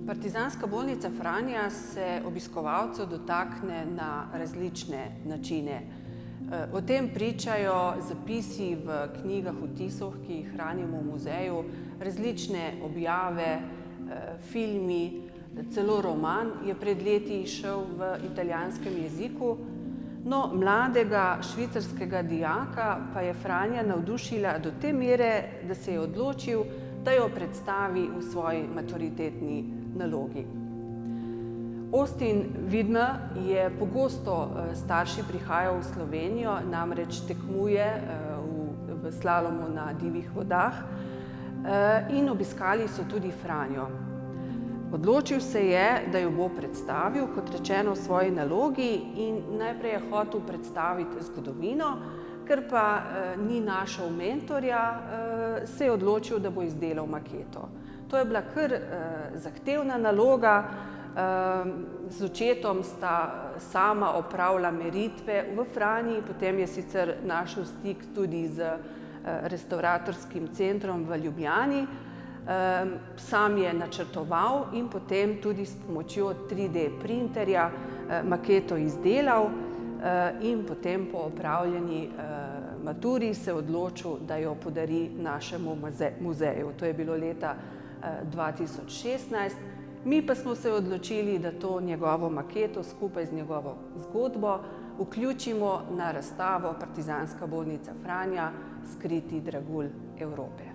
Partizanska bolnica Franja se obiskovalcev dotakne na različne načine. O tem pričajo zapisi v knjigah vtisov, ki jih hranimo v muzeju, različne objave, filmi, celo roman je pred leti izšel v italijanskem jeziku. No, mladega švicarskega dijaka pa je Franja navdušila do te mere, da se je odločil, da jo predstavi v svoji maturitetni nalogi. Austin Widmer je pogosto starši prihajal v Slovenijo, namreč tekmuje v slalomu na divjih vodah in obiskali so tudi Franjo. Odločil se je, da jo bo predstavil, kot rečeno, v svoji nalogi in najprej je hotel predstaviti zgodovino, ker pa ni našel mentorja, se je odločil, da bo izdelal maketo. To je bila kar zahtevna naloga. Z očetom sta sama opravila meritve v Franji, potem je sicer našel stik tudi z restavratorskim centrom v Ljubljani. Sam je načrtoval in potem tudi s pomočjo 3D printerja maketo izdelal in potem po opravljeni maturi se odločil, da jo podari našemu muzeju. To je bilo leta 2016. Mi pa smo se odločili, da to njegovo maketo skupaj z njegovo zgodbo vključimo na razstavo Partizanska bolnica Franja, skriti dragulj Evrope.